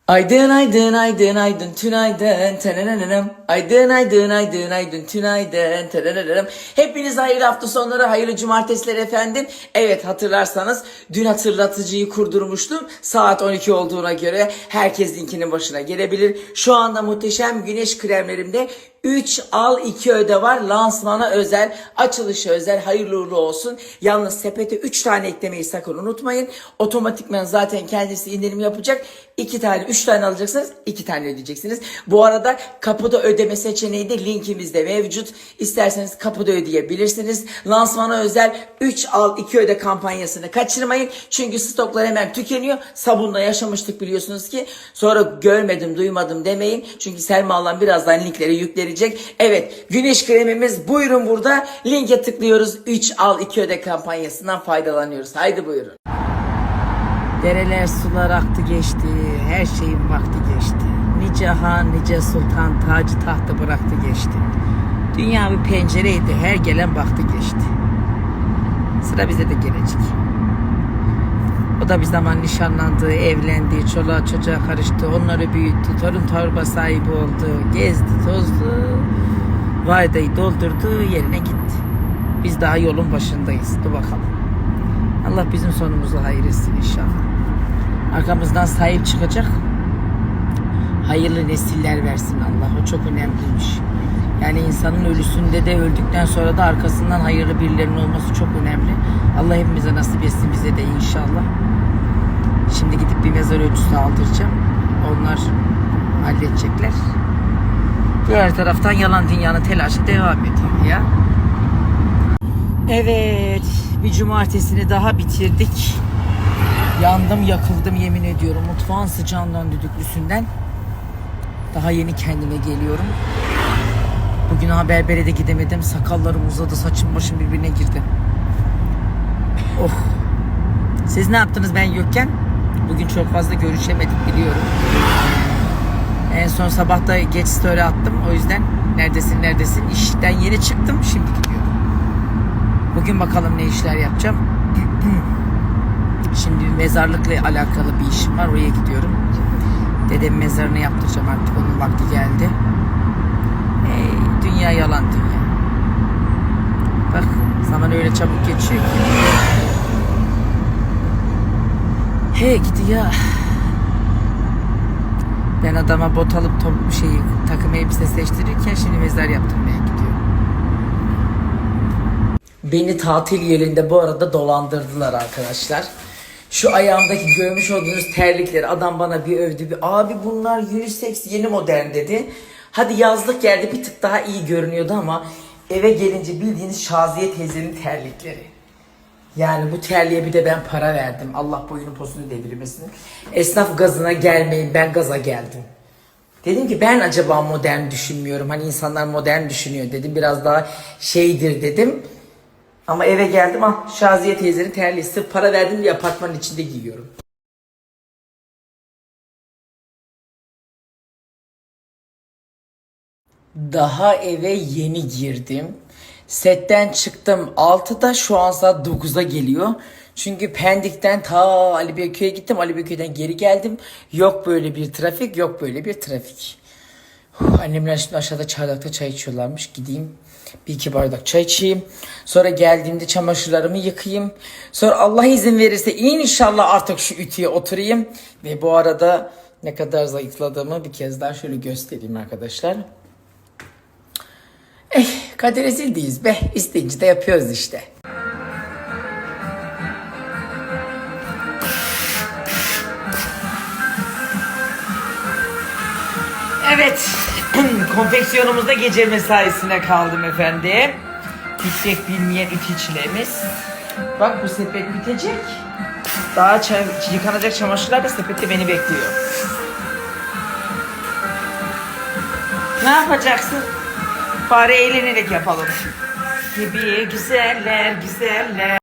Aydın aydın aydın aydın tünaydın tenenenenem. Aydın aydın aydın aydın tünaydın tenenenenem. Hepiniz hayırlı hafta sonları, hayırlı cumartesiler efendim. Evet, hatırlarsanız dün hatırlatıcıyı kurdurmuştum. Saat 12 olduğuna göre herkes linkinin başına gelebilir. Şu anda muhteşem güneş kremlerimde 3 al 2 öde var. Lansmana özel, açılışa özel, hayırlı uğurlu olsun. Yalnız sepete 3 tane eklemeyi sakın unutmayın. Otomatikman zaten kendisi indirim yapacak. 2 tane 3 tane alacaksınız, 2 tane ödeyeceksiniz. Bu arada kapıda ödeme seçeneği de linkimizde mevcut. İsterseniz kapıda ödeyebilirsiniz. Lansmana özel 3 al 2 öde kampanyasını kaçırmayın. Çünkü stoklar hemen tükeniyor. Sabunla yaşamıştık biliyorsunuz ki. Sonra görmedim duymadım demeyin. Çünkü Selma Allah'ın birazdan linkleri yüklenecek. Evet, güneş kremimiz buyurun burada. Linke tıklıyoruz. 3 al 2 öde kampanyasından faydalanıyoruz. Haydi buyurun. Dereler sular aktı geçti, her şeyin vakti geçti. Nice han, nice sultan tacı tahtı bıraktı geçti. Dünya bir pencereydi, her gelen baktı geçti. Sıra bize de gelecek. O da bir zaman nişanlandı, evlendi, çoluğa çocuğa karıştı, onları büyüttü, torun torba sahibi oldu, gezdi, tozdu, vadeyi doldurdu, yerine gitti. Biz daha yolun başındayız, dur bakalım. Allah bizim sonumuzu hayır etsin inşallah. Arkamızdan sahip çıkacak hayırlı nesiller versin Allah. O çok önemliymiş. Yani insanın ölüsünde de öldükten sonra da arkasından hayırlı birilerinin olması çok önemli. Allah hepimize nasip etsin, bize de inşallah. Şimdi gidip bir mezar ölçüsü aldıracağım. Onlar halledecekler. Diğer taraftan yalan dünyanın telaşı devam ediyor ya. Evet, bir cumartesini daha bitirdik. Yandım yakıldım yemin ediyorum. Mutfağın sıcağından düdüklüsünden. Daha yeni kendime geliyorum. Bugün berbere de gidemedim. Sakallarım uzadı, saçım başım birbirine girdi. Oh. Siz ne yaptınız ben yokken? Bugün çok fazla görüşemedik biliyorum. En son sabah da geç story attım. O yüzden neredesin? İşten yeni çıktım, şimdi gidiyorum. Bugün bakalım ne işler yapacağım. Şimdi mezarlıkla alakalı bir işim var. Oraya gidiyorum. Dedemin mezarını yaptıracağım artık. Onun vakti geldi. Dünya yalan dünya. Bak zaman öyle çabuk geçiyor ki. Gidiyor. Ben adama bot alıp takım elbise seçtirirken şimdi mezar yaptırmaya gidiyorum. Beni tatil yerinde bu arada dolandırdılar arkadaşlar. Şu ayağımdaki görmüş olduğunuz terlikleri adam bana bir övdü. Abi bunlar unisex yeni modern dedi. Hadi yazlık yerde bir tık daha iyi görünüyordu ama eve gelince bildiğiniz Şaziye teyzenin terlikleri. Yani bu terliğe bir de ben para verdim. Allah boyunu posunu devirmesin. Esnaf gazına gelmeyin, ben gaza geldim. Dedim ki ben acaba modern düşünmüyorum. Hani insanlar modern düşünüyor dedim. Biraz daha şeydir dedim. Ama eve geldim, Şaziye teyzenin terliği, sırf para verdim diye apartmanın içinde giyiyorum. Daha eve yeni girdim. Setten çıktım 6'da, şu an saat 9'a geliyor. Çünkü Pendik'ten ta Ali Beyköy'e gittim. Ali Beyköy'den geri geldim. Yok böyle bir trafik, yok böyle bir trafik. Annemler şimdi aşağıda çardakta çay içiyorlarmış. Gideyim bir iki bardak çay içeyim. Sonra geldiğimde çamaşırlarımı yıkayayım. Sonra Allah izin verirse inşallah artık şu ütüye oturayım. Ve bu arada ne kadar zayıfladığımı bir kez daha şöyle göstereyim arkadaşlar. Kader ezildiyiz be. İsteyince de yapıyoruz işte. Evet. Konfeksiyonumuzda gece mesaisine kaldım efendim. Bitmek bilmeyen ütüçülerimiz. Bak bu sepet bitecek. Daha yıkanacak çamaşırlar da sepette beni bekliyor. Ne yapacaksın? Bari eğlenerek yapalım. Gibi güzeller güzeller.